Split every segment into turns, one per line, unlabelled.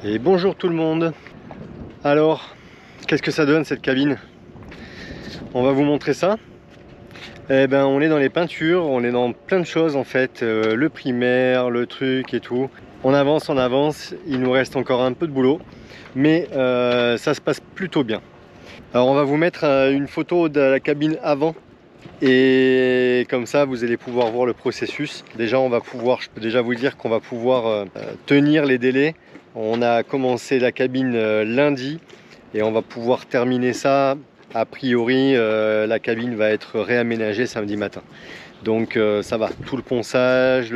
Et bonjour tout le monde. Alors, qu'est-ce que ça donne cette cabine? On va vous montrer ça. Eh ben, on est dans les peintures, on est dans plein de choses en fait, le primaire, le truc et tout. On avance, il nous reste encore un peu de boulot, mais ça se passe plutôt bien. Alors on va vous mettre une photo de la cabine avant, et comme ça vous allez pouvoir voir le processus. Déjà on va pouvoir, je peux déjà vous dire qu'on va pouvoir tenir les délais. On a commencé la cabine lundi et on va pouvoir terminer ça. A priori, la cabine va être réaménagée samedi matin. Donc ça va, tout le ponçage,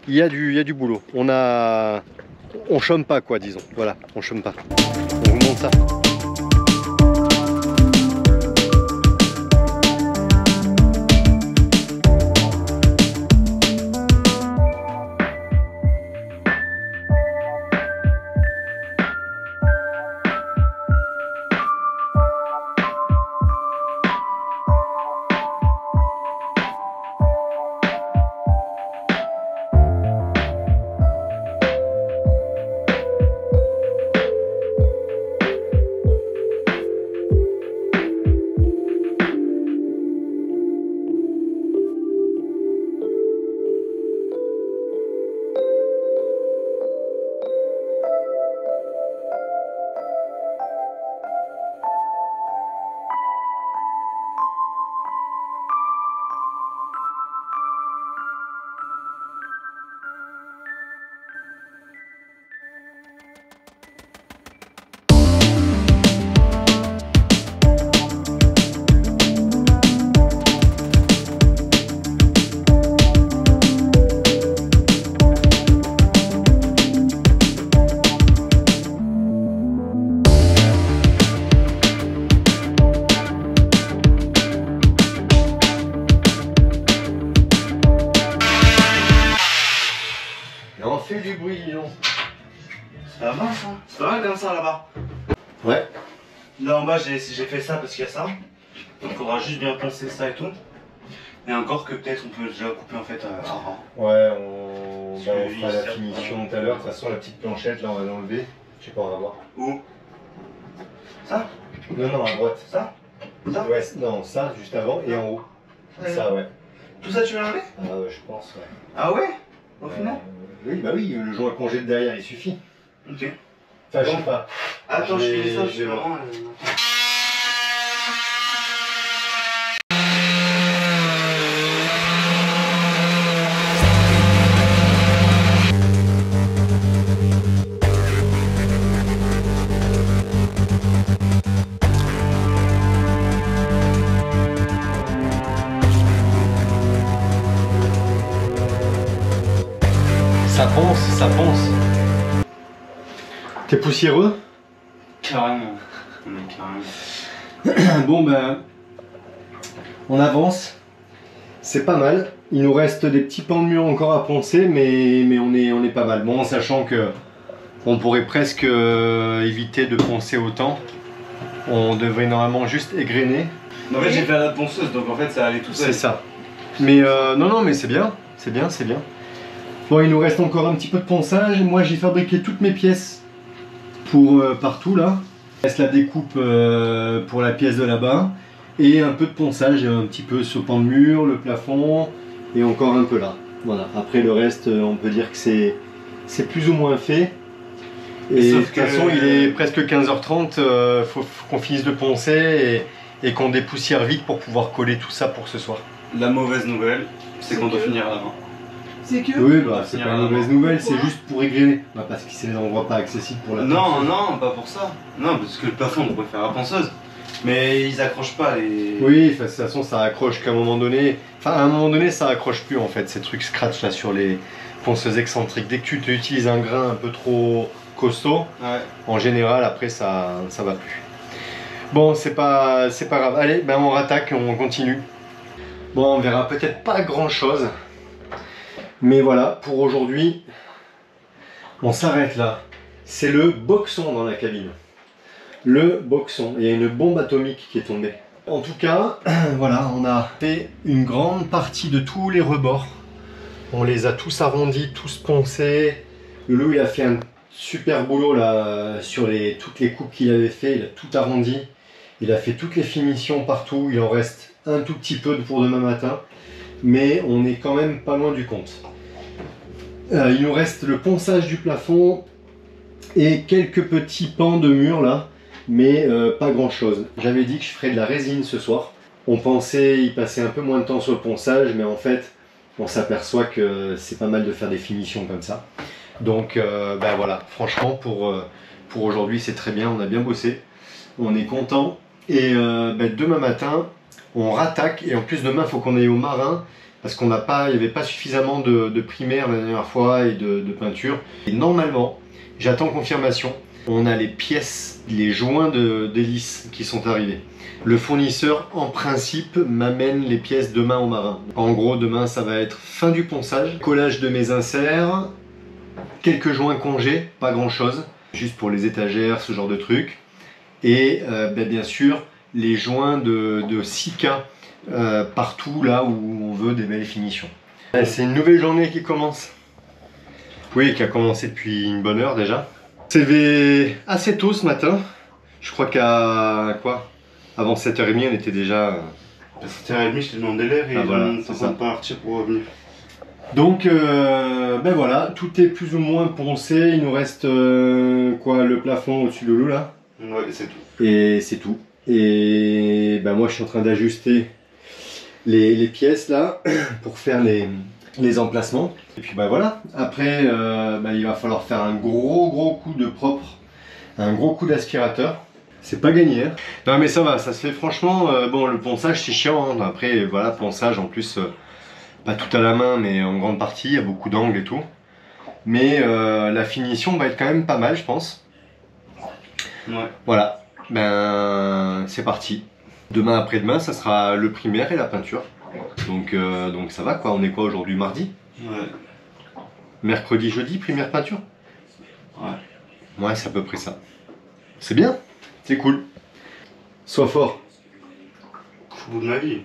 il y a du boulot. On chôme pas quoi, disons. Voilà, on chôme pas. On vous montre ça. Fait du bruit, dis donc.
Ça va ça? C'est pas mal comme ça là-bas.
Ouais.
Là en bas j'ai fait ça parce qu'il y a ça. Donc il faudra juste bien poncer ça et tout. Et encore que peut-être on peut déjà couper en fait avant.
Ouais, on fera la finition tout à l'heure. De toute façon la petite planchette là on va l'enlever. Je sais pas, on va voir.
Où? Ça?
Non, à droite.
Ça? Ça?
Ouais, non, ça juste avant et en haut. Ça, ouais.
Tout ça tu l'as enlevé?
Je pense, ouais.
Ah ouais? Au final?
Oui, bah oui, le joint congé de derrière il suffit.
Ok.
Enfin, je sais pas.
Attends, je finis ça,
je vais voir.
vraiment.
Ça ponce. T'es poussiéreux?
Carrément. Carrément.
Bon ben, on avance. C'est pas mal. Il nous reste des petits pans de mur encore à poncer, mais on est pas mal. Bon, en sachant que on pourrait presque éviter de poncer autant. On devrait normalement juste égrener.
En fait j'ai fait à la ponceuse donc en fait ça allait tout seul.
C'est ça. Mais non mais c'est bien. C'est bien. Bon, il nous reste encore un petit peu de ponçage. Moi, j'ai fabriqué toutes mes pièces pour partout là. Il reste la découpe pour la pièce de là-bas et un peu de ponçage, un petit peu sur le pan de mur, le plafond et encore un peu là. Voilà. Après le reste, on peut dire que c'est plus ou moins fait. Et de toute façon, il est presque 15h30. Faut qu'on finisse de poncer et qu'on dépoussière vite pour pouvoir coller tout ça pour ce soir.
La mauvaise nouvelle, c'est qu'on doit finir à la main.
C'est que...
Oui, bah c'est pas une mauvaise nouvelle, c'est juste pour égrener. Bah, parce que c'est des endroits pas accessibles pour la ponceuse.
Non, pas pour ça. Non, parce que le plafond on pourrait faire la ponceuse. Mais ils accrochent pas les...
Oui, de toute façon ça accroche qu'à un moment donné... Enfin à un moment donné ça accroche plus en fait, ces trucs scratch là sur les ponceuses excentriques. Dès que tu utilises un grain un peu trop costaud, ouais. En général après ça va plus. Bon, c'est pas grave. Allez, ben on rattaque, on continue. Bon, on verra peut-être pas grand chose. Mais voilà, pour aujourd'hui, on s'arrête là. C'est le boxon dans la cabine. Le boxon. Il y a une bombe atomique qui est tombée. En tout cas, voilà, on a fait une grande partie de tous les rebords. On les a tous arrondis, tous poncés. Le loup, il a fait un super boulot là sur toutes les coupes qu'il avait fait, il a tout arrondi, il a fait toutes les finitions partout, il en reste un tout petit peu pour demain matin, mais on est quand même pas loin du compte. Il nous reste le ponçage du plafond et quelques petits pans de mur là, mais pas grand chose. J'avais dit que je ferais de la résine ce soir. On pensait y passer un peu moins de temps sur le ponçage, mais en fait on s'aperçoit que c'est pas mal de faire des finitions comme ça. Donc ben voilà, franchement pour aujourd'hui c'est très bien, on a bien bossé, on est content. Et ben demain matin on rattaque, et en plus demain il faut qu'on aille au marin parce qu'on n'a pas, il n'y avait pas suffisamment de primaire la dernière fois et de peinture. Et normalement, j'attends confirmation, on a les pièces, les joints d'hélice qui sont arrivés. Le fournisseur en principe m'amène les pièces demain au marin. En gros demain ça va être fin du ponçage, collage de mes inserts, quelques joints congés, pas grand chose, juste pour les étagères, ce genre de trucs. Et ben bien sûr les joints de Sika partout là où on veut des belles finitions. C'est une nouvelle journée qui commence. Oui, qui a commencé depuis une bonne heure déjà. On s'est levé assez tôt ce matin. Je crois qu'à quoi, avant 7h30 on était déjà...
À 7h30 je t'ai demandé l'heure et
voilà,
on est en train de partir pour revenir.
Donc ben voilà, tout est plus ou moins poncé. Il nous reste quoi, le plafond au-dessus de l'eau là.
Ouais, c'est tout.
Et c'est tout. Et ben moi je suis en train d'ajuster les pièces là pour faire les emplacements. Et puis ben voilà, après ben, il va falloir faire un gros coup de propre, un gros coup d'aspirateur. C'est pas gagné hein. Non mais ça va, ça se fait franchement. Bon, le ponçage c'est chiant hein. Après voilà, ponçage en plus pas tout à la main mais en grande partie, il y a beaucoup d'angles et tout. Mais la finition va être quand même pas mal je pense.
Ouais.
Voilà, ben c'est parti. Demain après-demain ça sera le primaire et la peinture. Donc ça va quoi, on est quoi aujourd'hui, mardi?
Ouais.
Mercredi, jeudi, primaire peinture?
Ouais.
Ouais, c'est à peu près ça. C'est bien, c'est cool. Sois fort.
Au bout de ma vie.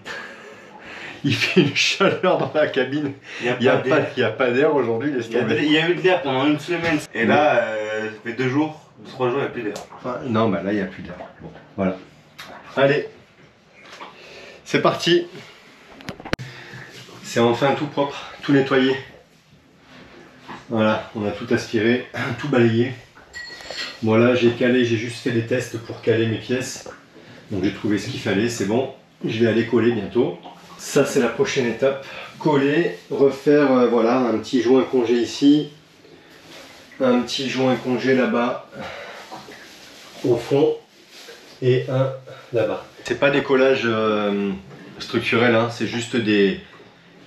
Il fait une chaleur dans la cabine. Il n'y a pas d'air aujourd'hui, laisse tomber.
Il y a eu de l'air pendant une semaine. Et là, ça fait 2 jours, 3 jours, il n'y a plus d'air.
Non, bah là, il n'y a plus d'air. Bon, voilà. Allez, c'est parti. C'est enfin tout propre, tout nettoyé. Voilà, on a tout aspiré, tout balayé. Voilà, j'ai calé, j'ai juste fait des tests pour caler mes pièces. Donc j'ai trouvé ce qu'il fallait, c'est bon. Je vais aller coller bientôt. Ça c'est la prochaine étape. Coller, refaire voilà, un petit joint congé ici. Un petit joint congé là-bas. Au fond. Et un là-bas. C'est pas des collages structurels, hein, c'est juste des...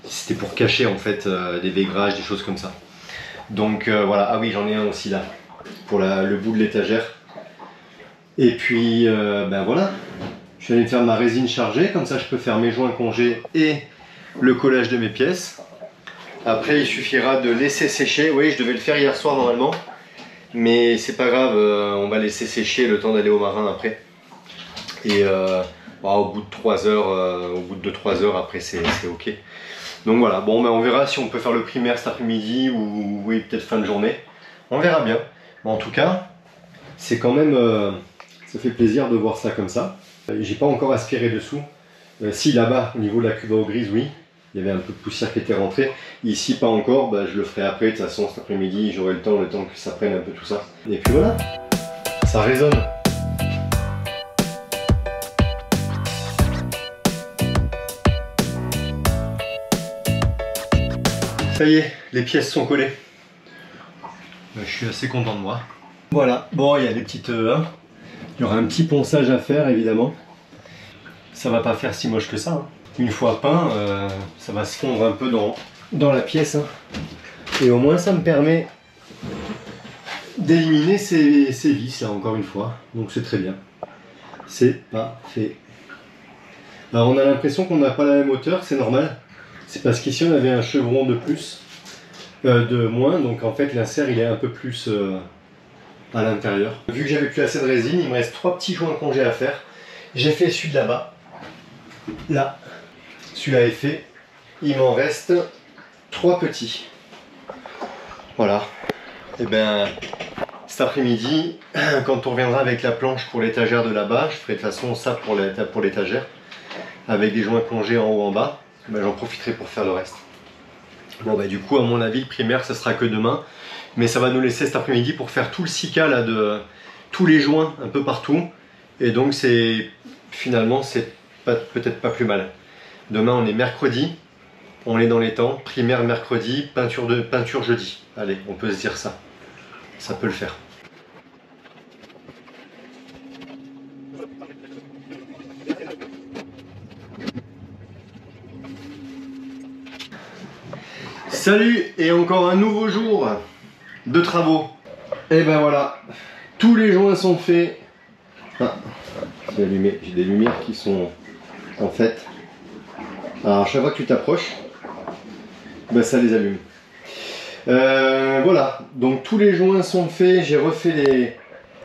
C'était pour cacher en fait des vaigrages, des choses comme ça. Donc voilà, ah oui j'en ai un aussi là. Pour le bout de l'étagère. Et puis ben voilà. Je vais aller me faire ma résine chargée, comme ça je peux faire mes joints congés et le collage de mes pièces. Après il suffira de laisser sécher. Oui, je devais le faire hier soir normalement. Mais c'est pas grave, on va laisser sécher le temps d'aller au marin après. Et au bout de 3 heures, au bout de 2-3 heures après c'est ok. Donc voilà, bon ben on verra si on peut faire le primaire cet après-midi ou oui peut-être fin de journée. On verra bien. Bon, en tout cas, c'est quand même, ça fait plaisir de voir ça comme ça. J'ai pas encore aspiré dessous. Si là-bas, au niveau de la cuve à eau grise, oui, il y avait un peu de poussière qui était rentrée. Ici, pas encore, bah, je le ferai après. De toute façon, cet après-midi, j'aurai le temps que ça prenne un peu tout ça. Et puis voilà, ça résonne. Ça y est, les pièces sont collées. Je suis assez content de moi. Voilà, bon, il y a des petites... il y aura un petit ponçage à faire, évidemment. Ça va pas faire si moche que ça. Hein. Une fois peint, ça va se fondre un peu dans la pièce. Hein. Et au moins, ça me permet d'éliminer ces vis, là, encore une fois. Donc c'est très bien. C'est parfait. Alors, on a l'impression qu'on n'a pas la même hauteur, c'est normal. C'est parce qu'ici, on avait un chevron de plus. De moins, donc en fait l'insert il est un peu plus à l'intérieur. Vu que j'avais plus assez de résine, il me reste 3 petits joints congés à faire. J'ai fait celui de là-bas, là, celui-là est fait, il m'en reste 3 petits. Voilà, et ben cet après-midi, quand on reviendra avec la planche pour l'étagère de là-bas, je ferai de toute façon ça pour l'étagère, avec des joints congés en haut en bas, ben, j'en profiterai pour faire le reste. Bon bah du coup à mon avis le primaire ça sera que demain, mais ça va nous laisser cet après-midi pour faire tout le sika là de tous les joints un peu partout, et donc c'est finalement c'est peut-être pas plus mal. Demain on est mercredi, on est dans les temps, primaire mercredi, peinture jeudi. Allez, on peut se dire ça, ça peut le faire. Salut, et encore un nouveau jour de travaux. Et ben voilà, tous les joints sont faits. Ah, j'ai des lumières qui sont en fait. Alors à chaque fois que tu t'approches, ben ça les allume. Voilà, donc tous les joints sont faits. J'ai refait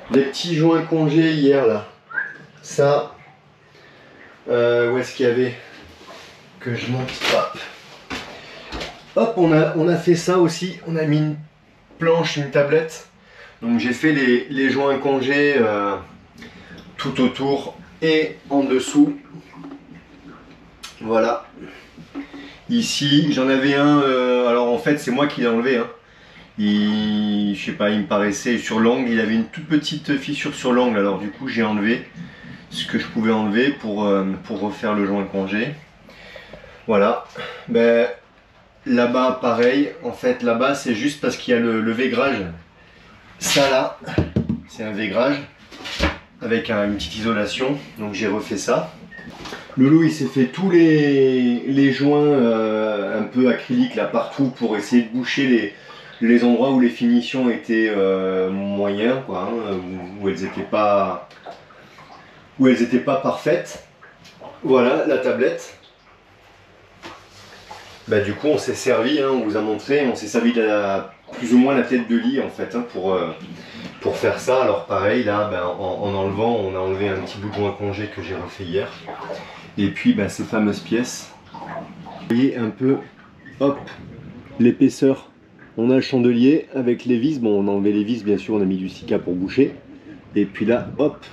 les petits joints congés hier là. Ça, où est-ce qu'il y avait que je monte? Hop. Hop, on a fait ça aussi, on a mis une planche, une tablette. Donc j'ai fait les joints congés tout autour et en dessous. Voilà. Ici, j'en avais un, alors en fait c'est moi qui l'ai enlevé. Hein. Je sais pas, il me paraissait sur l'angle, il avait une toute petite fissure sur l'angle. Alors du coup j'ai enlevé ce que je pouvais enlever pour refaire le joint congé. Voilà. Ben, là-bas, pareil, en fait, là-bas, c'est juste parce qu'il y a le vaigrage. Ça, là, c'est un vaigrage avec une petite isolation. Donc, j'ai refait ça. Loulou, il s'est fait tous les joints un peu acryliques, là, partout, pour essayer de boucher les endroits où les finitions étaient moyens, quoi, hein, où elles n'étaient pas parfaites. Voilà, la tablette. Bah, du coup on s'est servi, hein, on vous a montré, on s'est servi de plus ou moins la tête de lit en fait hein, pour faire ça. Alors pareil là, bah, en enlevant, on a enlevé un petit bout de joint congé que j'ai refait hier. Et puis bah, ces fameuses pièces. Vous voyez un peu, hop, l'épaisseur. On a le chandelier avec les vis, bon on a enlevé les vis bien sûr, on a mis du sika pour boucher. Et puis là, hop,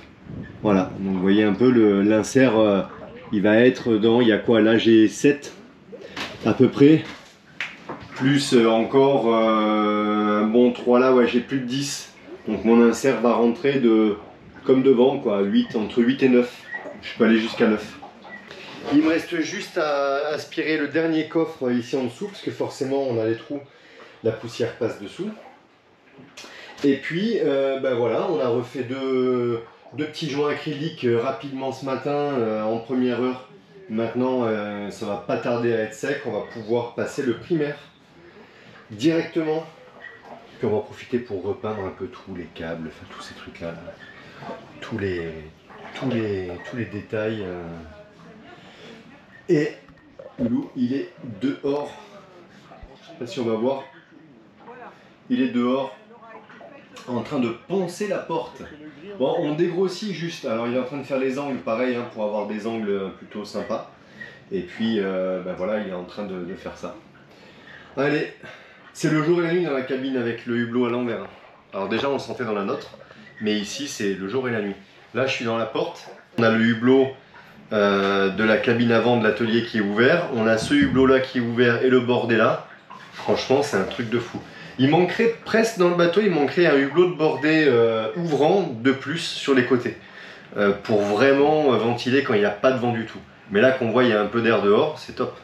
voilà. Donc vous voyez un peu l'insert, il va être dans, il y a quoi là, j'ai 7 à peu près, plus encore un bon 3 là, ouais j'ai plus de 10, donc mon insert va rentrer comme devant quoi, 8, entre 8 et 9, je peux aller jusqu'à 9. Il me reste juste à aspirer le dernier coffre ici en dessous, parce que forcément on a les trous, la poussière passe dessous. Et puis ben voilà, on a refait deux petits joints acryliques rapidement ce matin en première heure. Maintenant, ça va pas tarder à être sec, on va pouvoir passer le primaire directement. Puis on va profiter pour repeindre un peu tous les câbles, enfin tous ces trucs là, tous les détails. Et Loulou, il est dehors. Je sais pas si on va voir. Il est dehors, en train de poncer la porte. Bon, on dégrossit juste. Alors il est en train de faire les angles, pareil, hein, pour avoir des angles plutôt sympas. Et puis, ben voilà, il est en train de faire ça. Allez, c'est le jour et la nuit dans la cabine avec le hublot à l'envers. Alors déjà, on le sentait dans la nôtre, mais ici, c'est le jour et la nuit. Là, je suis dans la porte. On a le hublot de la cabine avant de l'atelier qui est ouvert. On a ce hublot-là qui est ouvert et le bordé là. Franchement, c'est un truc de fou. Il manquerait presque dans le bateau, il manquerait un hublot de bordé ouvrant de plus sur les côtés pour vraiment ventiler quand il n'y a pas de vent du tout. Mais là qu'on voit il y a un peu d'air dehors, c'est top.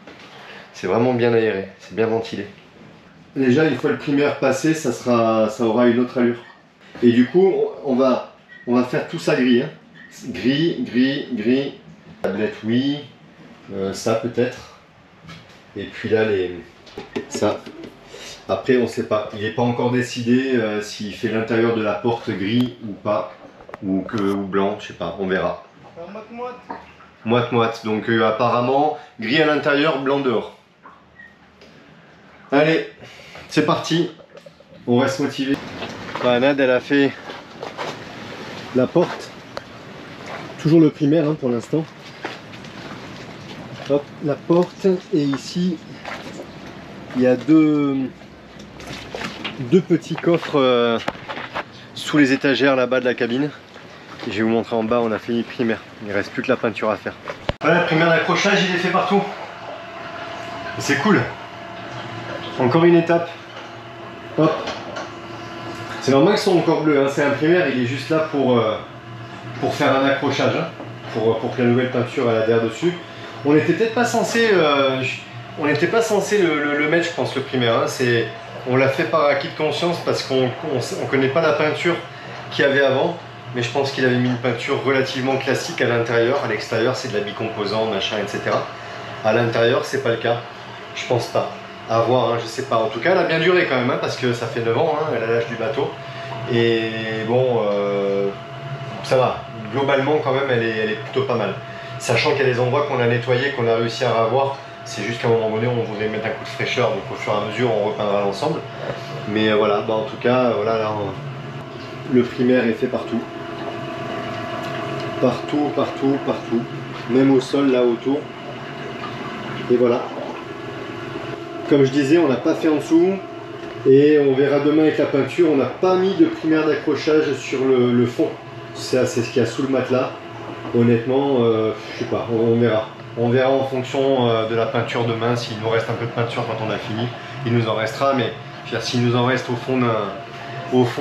C'est vraiment bien aéré, c'est bien ventilé. Déjà une fois le primaire passé, ça aura une autre allure. Et du coup on va faire tout ça gris. Hein. Gris. Tablette oui, ça peut-être. Et puis là ça. Après, on ne sait pas. Il n'est pas encore décidé s'il fait l'intérieur de la porte gris ou pas, ou blanc, je sais pas, on verra. Moite-moite. Donc apparemment, gris à l'intérieur, blanc dehors. Allez, c'est parti. On reste motivé. Nad, elle a fait la porte. Toujours le primaire hein, pour l'instant. Hop, la porte. Et ici, il y a deux petits coffres sous les étagères là-bas de la cabine. Et je vais vous montrer en bas, on a fini le primaire. Il ne reste plus que la peinture à faire. Voilà, le primaire d'accrochage, il est fait partout. C'est cool. Encore une étape. Hop. C'est normal qu'ils sont encore bleus, hein. C'est un primaire, il est juste là pour faire un accrochage, hein. pour que la nouvelle peinture elle adhère dessus. On n'était peut-être pas censé, le mettre, je pense, le primaire. Hein. On l'a fait par acquis de conscience parce qu'on ne connaît pas la peinture qu'il y avait avant. Mais je pense qu'il avait mis une peinture relativement classique à l'intérieur. À l'extérieur, c'est de la bicomposant, machin, etc. À l'intérieur, c'est pas le cas. Je pense pas. À voir, hein, je sais pas. En tout cas, elle a bien duré quand même, hein, parce que ça fait 9 ans, hein, elle a l'âge du bateau. Et bon, ça va. Globalement, quand même, elle est plutôt pas mal. Sachant qu'il y a des endroits qu'on a nettoyés, qu'on a réussi à ravoir. C'est juste qu'à un moment donné, on voudrait mettre un coup de fraîcheur. Donc au fur et à mesure, on repeindra l'ensemble. Mais voilà, bah, en tout cas, voilà, là, le primaire est fait partout. Partout, partout, partout. Même au sol, là, autour. Et voilà. Comme je disais, on n'a pas fait en dessous. Et on verra demain avec la peinture. On n'a pas mis de primaire d'accrochage sur le fond. C'est ce qu'il y a sous le matelas. Honnêtement, je sais pas, on verra. On verra en fonction de la peinture demain. S'il nous reste un peu de peinture quand on a fini, il nous en restera. Mais s'il nous en reste au fond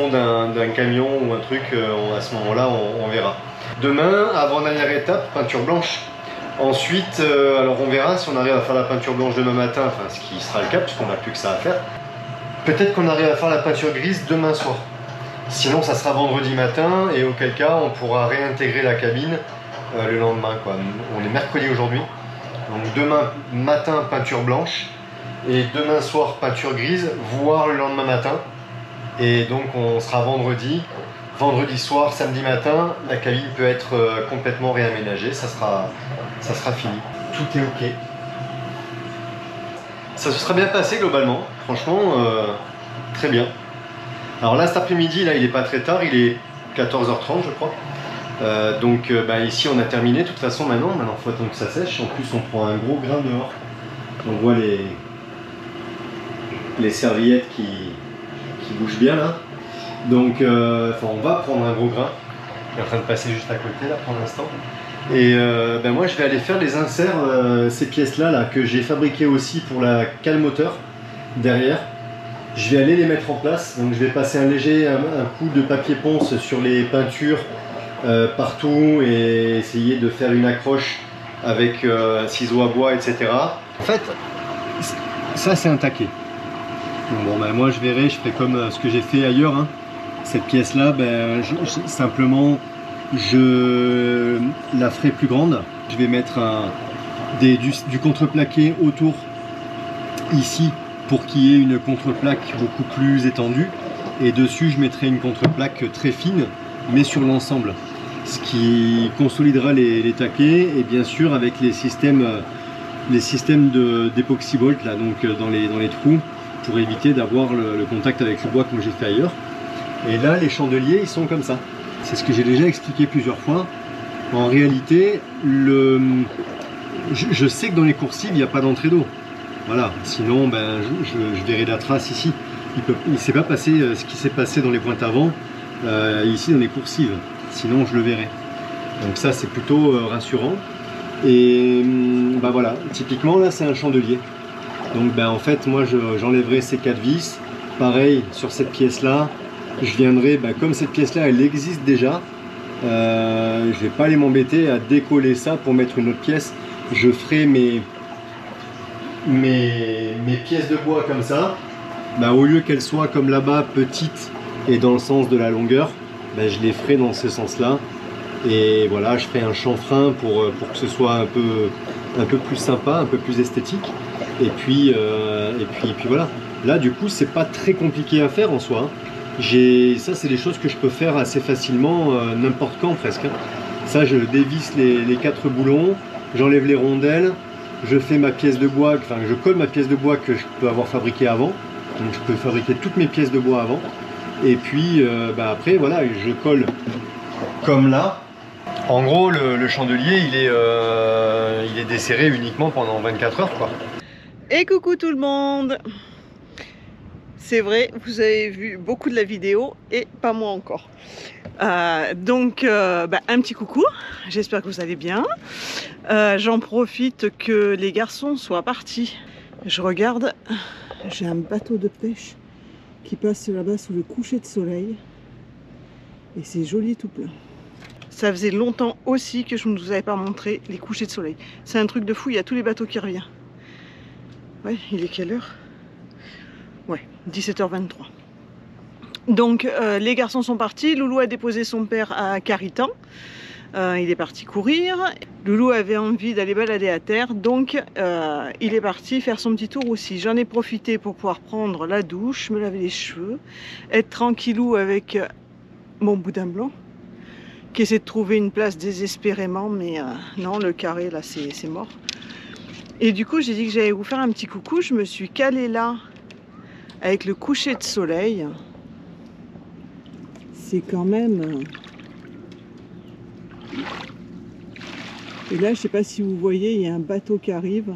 d'un camion ou un truc, à ce moment-là, on verra. Demain, avant-dernière étape, peinture blanche. Ensuite, alors on verra si on arrive à faire la peinture blanche demain matin, enfin ce qui sera le cas puisqu'on n'a plus que ça à faire. Peut-être qu'on arrive à faire la peinture grise demain soir. Sinon, ça sera vendredi matin et auquel cas, on pourra réintégrer la cabine le lendemain, quoi. On est mercredi aujourd'hui. Donc demain matin, peinture blanche. Et demain soir, peinture grise, voire le lendemain matin. Et donc on sera vendredi. Vendredi soir, samedi matin, la cabine peut être complètement réaménagée. Ça sera fini. Tout est ok. Ça se sera bien passé globalement. Franchement, très bien. Alors là, cet après-midi, là, il n'est pas très tard. Il est 14h30, je crois. Donc bah, ici, on a terminé. De toute façon, maintenant, il faut attendre que ça sèche. En plus, on prend un gros grain dehors. On voit les serviettes qui bougent bien là. Donc on va prendre un gros grain. Il est en train de passer juste à côté là pour l'instant. Et ben moi je vais aller faire les inserts, ces pièces là que j'ai fabriquées aussi pour la cale moteur derrière. Je vais aller les mettre en place. Donc je vais passer un coup de papier ponce sur les peintures partout et essayer de faire une accroche avec un ciseau à bois, etc. En fait, ça c'est un taquet. Bon ben moi je verrai, je ferai comme ce que j'ai fait ailleurs. Hein. Cette pièce là, ben, simplement je la ferai plus grande. Je vais mettre du contreplaqué autour ici pour qu'il y ait une contreplaque beaucoup plus étendue. Et dessus je mettrai une contreplaque très fine mais sur l'ensemble. Ce qui consolidera les taquets et bien sûr avec les systèmes d'époxybolt là, donc dans les trous, pour éviter d'avoir le contact avec le bois comme j'ai fait ailleurs. Et là, les chandeliers, ils sont comme ça. C'est ce que j'ai déjà expliqué plusieurs fois. En réalité, je sais que dans les coursives, il n'y a pas d'entrée d'eau. Voilà, sinon, ben, je verrai la trace ici. Il ne s'est pas passé ce qui s'est passé dans les pointes avant, ici dans les coursives. Sinon, je le verrai. Donc ça, c'est plutôt rassurant. Et ben voilà, typiquement, là, c'est un chandelier. Donc ben, en fait moi j'enlèverai ces 4 vis. Pareil sur cette pièce là, je viendrai, ben, comme cette pièce là elle existe déjà, je vais pas aller m'embêter à décoller ça pour mettre une autre pièce. Je ferai mes pièces de bois comme ça, ben, au lieu qu'elles soient comme là-bas petites et dans le sens de la longueur, ben, je les ferai dans ce sens là. Et voilà, je ferai un chanfrein pour que ce soit un peu plus sympa, un peu plus esthétique. Et puis voilà. Là du coup c'est pas très compliqué à faire en soi. Ça c'est des choses que je peux faire assez facilement n'importe quand presque. Ça je dévisse les 4 boulons, j'enlève les rondelles, je fais ma pièce de bois, enfin je colle ma pièce de bois que je peux avoir fabriquée avant. Donc je peux fabriquer toutes mes pièces de bois avant. Et puis bah, après voilà, je colle comme là. En gros le chandelier il est desserré uniquement pendant 24 heures quoi.
Et coucou tout le monde! c'est vrai, vous avez vu beaucoup de la vidéo et pas moi encore. Un petit coucou, j'espère que vous allez bien. J'en profite que les garçons soient partis. Je regarde, j'ai un bateau de pêche qui passe là-bas sous le coucher de soleil. Et c'est joli tout plein. Ça faisait longtemps aussi que je ne vous avais pas montré les couchers de soleil. C'est un truc de fou, il y a tous les bateaux qui reviennent. Ouais, il est quelle heure? Ouais, 17h23. Donc les garçons sont partis, Loulou a déposé son père à Caritan. Il est parti courir. Loulou avait envie d'aller balader à terre, donc il est parti faire son petit tour aussi. J'en ai profité pour pouvoir prendre la douche, me laver les cheveux, être tranquillou avec mon boudin blanc, qui essaie de trouver une place désespérément, mais non, le carré là c'est mort. Et du coup j'ai dit que j'allais vous faire un petit coucou, je me suis calée là avec le coucher de soleil. C'est quand même... Et là, je sais pas si vous voyez, il y a un bateau qui arrive.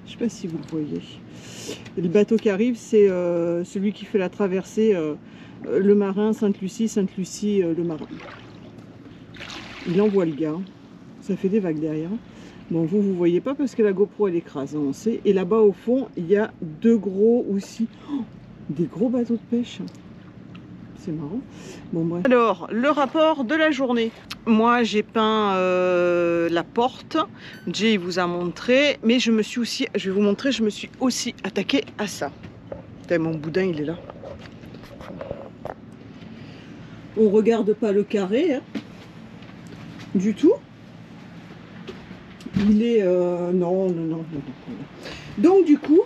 Je sais pas si vous le voyez. Et le bateau qui arrive, c'est celui qui fait la traversée le Marin, Sainte-Lucie, Sainte-Lucie, le Marin. Il envoie le gars. Ça fait des vagues derrière. Bon, vous voyez pas parce que la GoPro elle écrase, on sait. Et là-bas au fond, il y a deux gros aussi. Oh, des gros bateaux de pêche. C'est marrant. Bon, bref. Alors, le rapport de la journée. Moi, j'ai peint la porte. Jay vous a montré. Mais je me suis aussi, je vais vous montrer, je me suis aussi attaquée à ça. Putain, mon boudin, il est là. On regarde pas le carré, hein, du tout. Il est... non. Donc, du coup...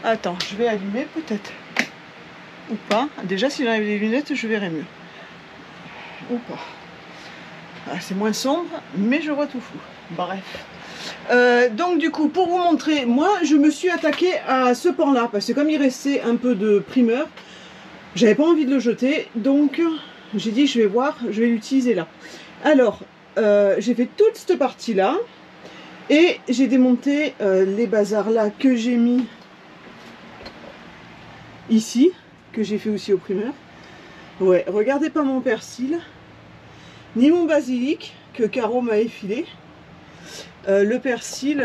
Attends, je vais allumer peut-être. Ou pas. Déjà, si j'enlève les lunettes, je verrai mieux. Ou pas. Ah, c'est moins sombre, mais je vois tout flou. Bref. Donc, du coup, pour vous montrer, moi, je me suis attaquée à ce pan-là, parce que comme il restait un peu de primeur, j'avais pas envie de le jeter, donc j'ai dit, je vais voir, je vais l'utiliser là. Alors, j'ai fait toute cette partie-là, et j'ai démonté les bazars là que j'ai mis ici, que j'ai fait aussi au primeur. Ouais, regardez pas mon persil, ni mon basilic que Caro m'a effilé. Le persil,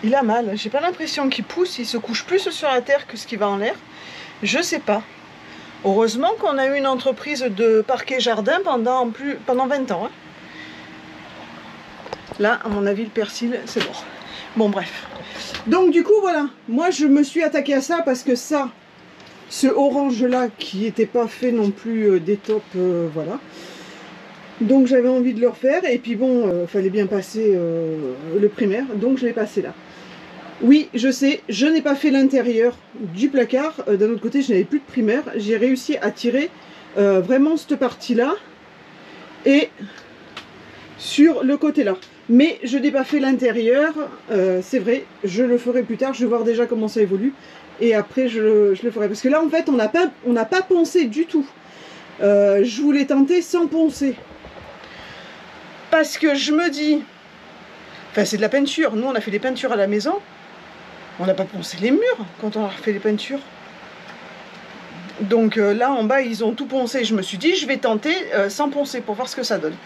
il a mal. J'ai pas l'impression qu'il pousse, il se couche plus sur la terre que ce qui va en l'air. Je sais pas. Heureusement qu'on a eu une entreprise de parquet jardin pendant 20 ans. Hein. Là, à mon avis, le persil, c'est mort. Bon, bref. Donc du coup voilà, moi je me suis attaquée à ça parce que ça, ce orange là qui n'était pas fait non plus des tops, voilà. Donc j'avais envie de le refaire et puis bon, fallait bien passer le primaire, donc je l'ai passé là. Oui, je sais, je n'ai pas fait l'intérieur du placard, d'un autre côté je n'avais plus de primaire, j'ai réussi à tirer vraiment cette partie là et sur le côté là. Mais je n'ai pas fait l'intérieur, c'est vrai, je le ferai plus tard, je vais voir déjà comment ça évolue. Et après je le ferai. Parce que là en fait on n'a pas poncé du tout. Je voulais tenter sans poncer. Parce que je me dis, enfin c'est de la peinture, nous on a fait des peintures à la maison. On n'a pas poncé les murs quand on a fait les peintures. Donc là en bas ils ont tout poncé. Je me suis dit je vais tenter sans poncer pour voir ce que ça donne.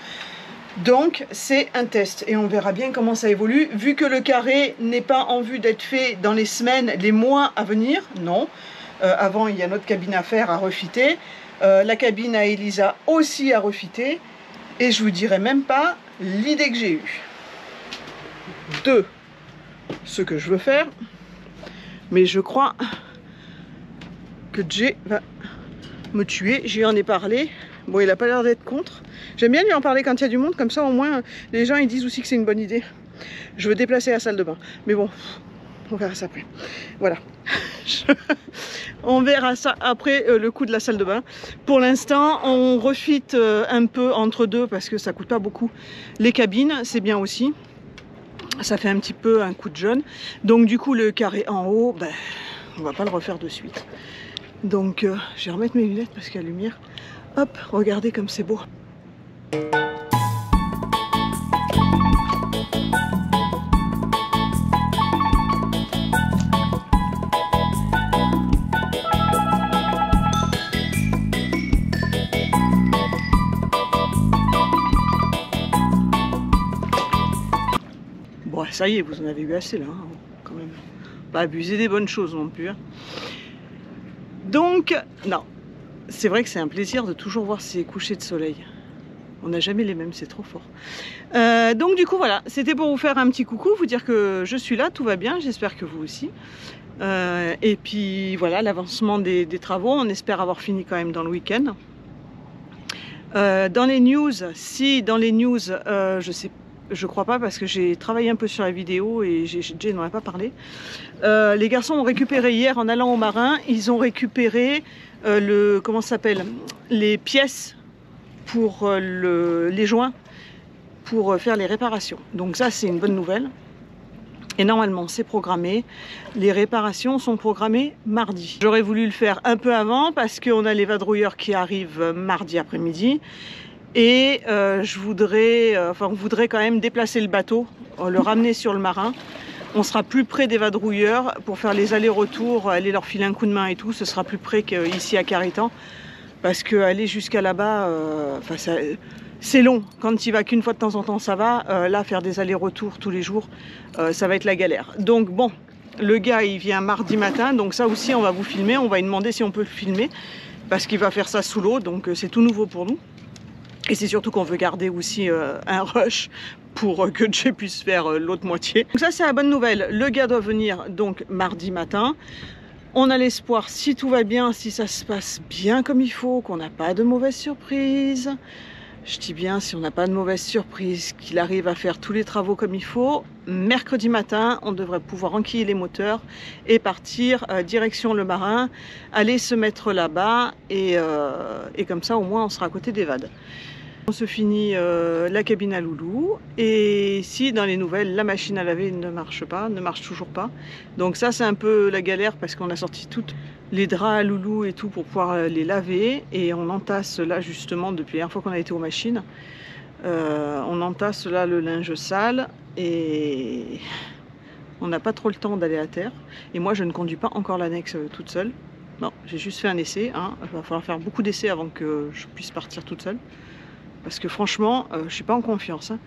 Donc c'est un test et on verra bien comment ça évolue. Vu que le carré n'est pas en vue d'être fait dans les semaines, les mois à venir, non. Avant il y a notre cabine à faire, à refiter. La cabine à Elisa aussi à refiter. Et je vous dirai même pas l'idée que j'ai eue de ce que je veux faire. Mais je crois que Jay va me tuer. J'y en ai parlé. Bon, il n'a pas l'air d'être contre. J'aime bien lui en parler quand il y a du monde, comme ça au moins les gens ils disent aussi que c'est une bonne idée. Je veux déplacer la salle de bain. Mais bon, on verra ça après. Voilà. On verra ça après le coup de la salle de bain. Pour l'instant, on refite un peu entre deux parce que ça coûte pas beaucoup. Les cabines, c'est bien aussi. Ça fait un petit peu un coup de jeune. Donc du coup, le carré en haut, ben, on va pas le refaire de suite. Donc je vais remettre mes lunettes parce qu'il y a la lumière. Hop, regardez comme c'est beau. ça y est, vous en avez eu assez là, hein, quand même. Pas abuser des bonnes choses non plus. Hein. Donc, non, c'est vrai que c'est un plaisir de toujours voir ces couchers de soleil. On n'a jamais les mêmes, c'est trop fort. Donc du coup, voilà, c'était pour vous faire un petit coucou, vous dire que je suis là, tout va bien, j'espère que vous aussi. Et puis voilà, l'avancement des travaux, on espère avoir fini quand même dans le week-end. Dans les news, je crois pas parce que j'ai travaillé un peu sur la vidéo et Jay n'en a pas parlé. Les garçons ont récupéré hier en allant au marin, ils ont récupéré comment ça s'appelle, les pièces pour les joints pour faire les réparations. Donc ça c'est une bonne nouvelle. Et normalement c'est programmé, les réparations sont programmées mardi. J'aurais voulu le faire un peu avant parce qu'on a les vadrouilleurs qui arrivent mardi après-midi. Et on voudrait quand même déplacer le bateau, le ramener sur le marin. On sera plus près des vadrouilleurs pour faire les allers-retours, aller leur filer un coup de main et tout. Ce sera plus près qu'ici à Caritan. Parce qu'aller jusqu'à là-bas, c'est long. Quand tu y vas qu'une fois de temps en temps, ça va. Là, faire des allers-retours tous les jours, ça va être la galère. Donc bon, le gars, il vient mardi matin. Donc ça aussi, on va vous filmer. On va lui demander si on peut le filmer. Parce qu'il va faire ça sous l'eau. Donc c'est tout nouveau pour nous. Et c'est surtout qu'on veut garder aussi un rush pour que Jay puisse faire l'autre moitié. Donc ça, c'est la bonne nouvelle. Le gars doit venir donc mardi matin. On a l'espoir, si tout va bien, si ça se passe bien comme il faut, qu'on n'a pas de mauvaises surprises. Je dis bien, si on n'a pas de mauvaises surprises, qu'il arrive à faire tous les travaux comme il faut. Mercredi matin, on devrait pouvoir enquiller les moteurs et partir direction le marin, aller se mettre là-bas et comme ça, au moins, on sera à côté des vades. On se finit la cabine à Loulou et ici dans les nouvelles la machine à laver ne marche toujours pas. Donc ça c'est un peu la galère parce qu'on a sorti toutes les draps à Loulou et tout pour pouvoir les laver et on entasse là justement depuis la dernière fois qu'on a été aux machines. On entasse là le linge sale et on n'a pas trop le temps d'aller à terre. Et moi je ne conduis pas encore l'annexe toute seule. Non, j'ai juste fait un essai. Hein. Il va falloir faire beaucoup d'essais avant que je puisse partir toute seule. Parce que franchement, je ne suis pas en confiance. Hein.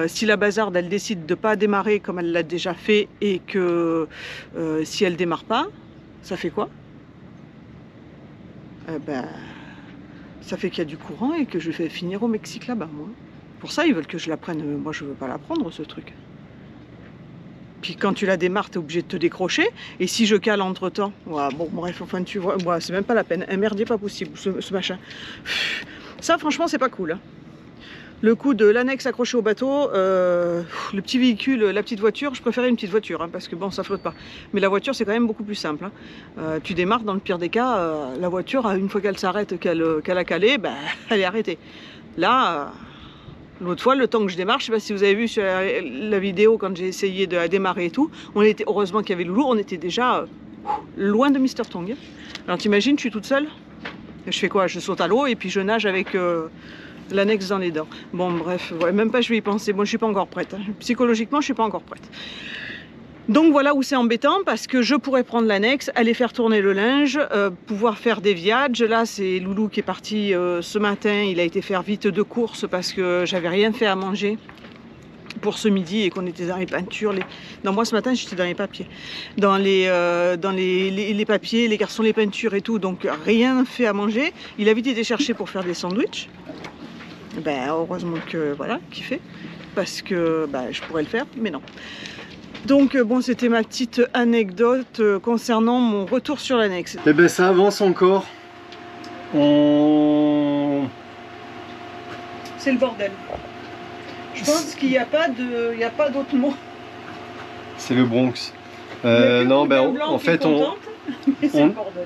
Si la bazarde, elle décide de ne pas démarrer comme elle l'a déjà fait et que si elle ne démarre pas, ça fait quoi? Ça fait qu'il y a du courant et que je vais finir au Mexique là-bas, moi. Pour ça, ils veulent que je la prenne. Moi, je ne veux pas la prendre, ce truc. Puis quand tu la démarres, tu es obligé de te décrocher. Et si je cale entre-temps, ouais, bon, bref, enfin, tu vois, ouais, c'est même pas la peine. Un merdier pas possible, ce machin. Ça, franchement, c'est pas cool. Hein. Le coup de l'annexe accrochée au bateau, le petit véhicule, la petite voiture, je préférais une petite voiture, hein, parce que bon, ça flotte pas. Mais la voiture, c'est quand même beaucoup plus simple. Hein. Tu démarres, dans le pire des cas, la voiture, une fois qu'elle s'arrête, qu'elle a calé, ben, elle est arrêtée. Là, l'autre fois, le temps que je démarre, je sais pas si vous avez vu sur la vidéo, quand j'ai essayé de la démarrer et tout, heureusement qu'il y avait Loulou, on était déjà loin de Mr. Tong. Alors t'imagines, je suis toute seule. Je fais quoi? Je saute à l'eau et puis je nage avec l'annexe dans les dents. Bon bref, ouais, même pas je vais y penser. Bon, je suis pas encore prête. Hein. Psychologiquement, je suis pas encore prête. Donc voilà où c'est embêtant parce que je pourrais prendre l'annexe, aller faire tourner le linge, pouvoir faire des viages. Là, c'est Loulou qui est parti ce matin. Il a été faire vite de course parce que j'avais rien fait à manger pour ce midi et qu'on était dans les peintures. Non, moi ce matin j'étais dans les papiers, dans les papiers, les garçons, les peintures et tout, donc rien fait à manger. Il a vite été chercher pour faire des sandwichs. Ben heureusement que voilà, qu'il fait, parce que ben, je pourrais le faire, mais non. Donc bon, c'était ma petite anecdote concernant mon retour sur l'annexe.
Et ben ça avance encore.
C'est le bordel. Je pense qu'il n'y a pas d'autre mot.
C'est le Bronx. Non, ben en fait,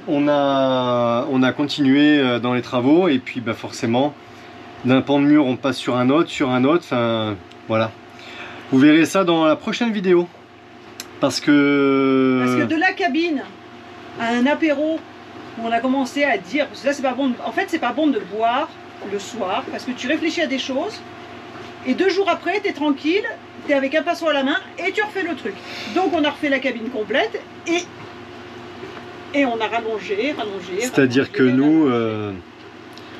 on a continué dans les travaux et puis ben, forcément, d'un pan de mur, on passe sur un autre, enfin voilà. Vous verrez ça dans la prochaine vidéo. Parce que
de la cabine à un apéro, où on a commencé à dire, parce que là c'est pas bon, en fait c'est pas bon de boire le soir, parce que tu réfléchis à des choses. Et 2 jours après, tu es tranquille, tu es avec un pinceau à la main et tu refais le truc. Donc on a refait la cabine complète et on a rallongé.
C'est-à-dire que nous,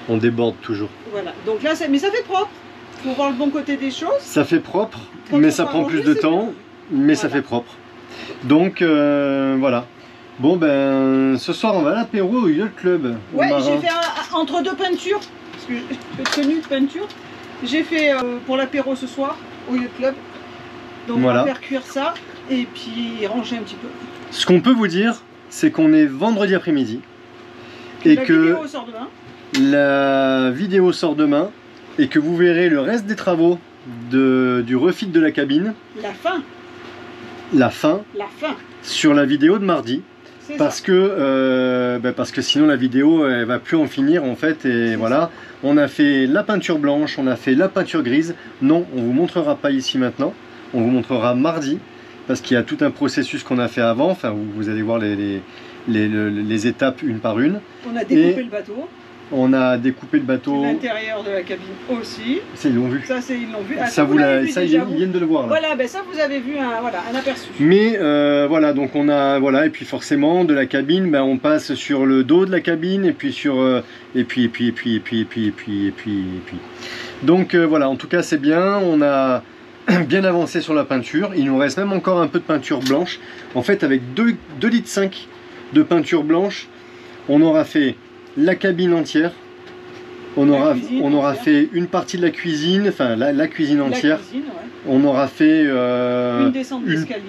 on déborde toujours.
Voilà, donc là, mais ça fait propre. Faut voir le bon côté des choses.
Ça fait propre, mais ça prend plus de temps. mais ça fait propre. Donc voilà. Bon ben ce soir on va à l'apéro au Yacht Club.
Ouais, j'ai fait entre deux peintures, parce que j'ai fait tenue de peinture. J'ai fait pour l'apéro ce soir au Yacht Club. Donc
voilà.
on va faire cuire ça et puis ranger un petit peu.
Ce qu'on peut vous dire, c'est qu'on est vendredi après-midi. Et
la
que
vidéo sort demain.
la vidéo sort demain. Et que vous verrez le reste des travaux du refit de la cabine.
La fin.
La fin.
La fin.
Sur la vidéo de mardi. Parce que sinon la vidéo elle va plus en finir en fait et voilà ça. On a fait la peinture blanche, on a fait la peinture grise. Non, on vous montrera pas ici maintenant, on vous montrera mardi parce qu'il y a tout un processus qu'on a fait avant. Enfin vous allez voir les étapes une par une.
On a découpé le bateau.
On a découpé le bateau.
L'intérieur de la cabine aussi.
Ça, ils l'ont vu.
Ça, ils l'ont vu. Ah,
ça, ils viennent de le voir. Là.
Voilà, ben ça, vous avez vu un aperçu.
Mais voilà, donc on a, voilà, et puis forcément, de la cabine, ben, on passe sur le dos de la cabine, et puis sur, et puis. Donc voilà, en tout cas, c'est bien. On a bien avancé sur la peinture. Il nous reste même encore un peu de peinture blanche. En fait, avec 2,5 litres de peinture blanche, on aura fait la cabine entière, on aura fait une partie de la cuisine, enfin la cuisine entière,
cuisine, ouais.
On aura fait
une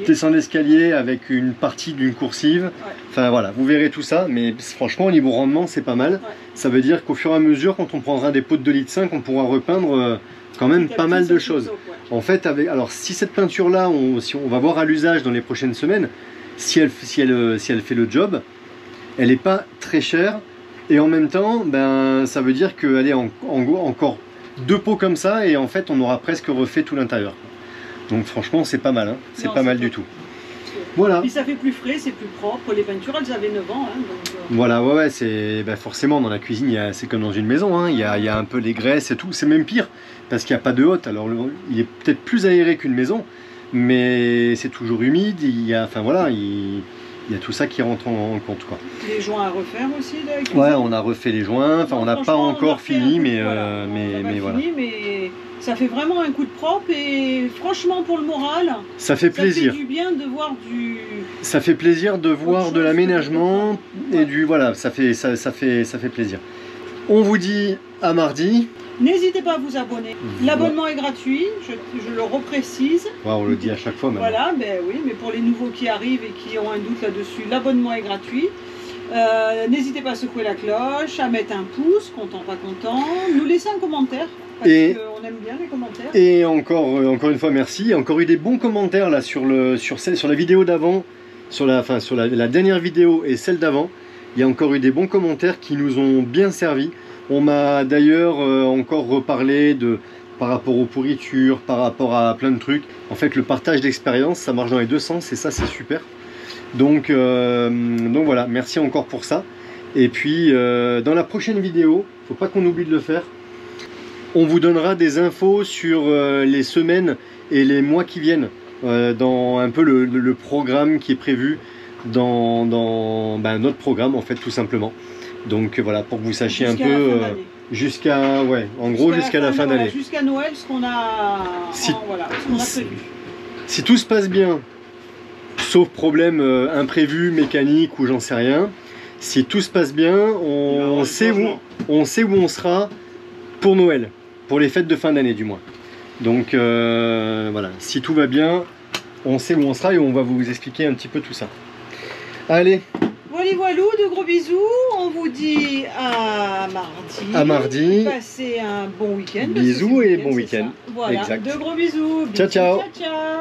descente
d'escalier avec une partie d'une coursive, ouais. Enfin voilà, vous verrez tout ça, mais franchement au niveau rendement c'est pas mal, ouais. Ça veut dire qu'au fur et à mesure quand on prendra des pots de 2,5 litres, on pourra repeindre quand même pas mal de choses. Ouais. En fait, alors si cette peinture là, on va voir à l'usage dans les prochaines semaines, si elle fait le job, elle n'est pas très chère. Et en même temps, ben, ça veut dire qu'elle est encore 2 pots comme ça et en fait on aura presque refait tout l'intérieur. Donc franchement c'est pas mal, hein. C'est pas mal du tout. Voilà.
Et ça fait plus frais, c'est plus propre, les peintures elles avaient 9 ans. Hein, donc,
voilà, ouais, c'est forcément dans la cuisine, c'est comme dans une maison, hein. Il y a un peu les graisses et tout, c'est même pire parce qu'il n'y a pas de hotte. Alors il est peut-être plus aéré qu'une maison, mais c'est toujours humide, enfin voilà, il y a tout ça qui rentre en compte, quoi.
Les joints à refaire aussi de la cuisine.
Ouais, on a refait les joints, enfin on n'a pas encore fini, mais voilà.
Mais ça fait vraiment un coup de propre et franchement pour le moral,
ça fait plaisir.
Ça fait du bien de voir du...
Ça fait plaisir de voir de l'aménagement et du... Voilà, ça fait plaisir. On vous dit à mardi.
N'hésitez pas à vous abonner. L'abonnement est gratuit, je le reprécise.
Ouais, on le dit à chaque fois maintenant.
Voilà, ben oui, mais pour les nouveaux qui arrivent et qui ont un doute là-dessus, l'abonnement est gratuit. N'hésitez pas à secouer la cloche, à mettre un pouce, content, pas content. Nous laisser un commentaire, parce qu'on aime bien les commentaires. Et
encore une fois, merci. Il y a encore eu des bons commentaires là, sur la vidéo d'avant, sur la dernière vidéo et celle d'avant. Il y a encore eu des bons commentaires qui nous ont bien servi. On m'a d'ailleurs encore reparlé par rapport aux pourritures, par rapport à plein de trucs. En fait, le partage d'expérience, ça marche dans les deux sens et ça, c'est super. Donc voilà, merci encore pour ça. Et puis, dans la prochaine vidéo, faut pas qu'on oublie de le faire, on vous donnera des infos sur les semaines et les mois qui viennent, dans un peu le programme qui est prévu dans notre programme, en fait, tout simplement. Donc voilà, pour que vous sachiez un peu jusqu'à la fin d'année.
Jusqu'à Noël, ce qu'on a, prévu.
Si tout se passe bien, sauf problème imprévu, mécanique ou j'en sais rien, si tout se passe bien, on sait où on sera pour Noël, pour les fêtes de fin d'année du moins. Donc voilà, si tout va bien, on sait où on sera et on va vous expliquer un petit peu tout ça. Allez.
Voilà, de gros bisous. On vous dit à mardi.
À mardi.
Passez un bon week-end.
Bisous et bon week-end.
Voilà,
exact.
De gros bisous.
Ciao, ciao.
Ciao, ciao.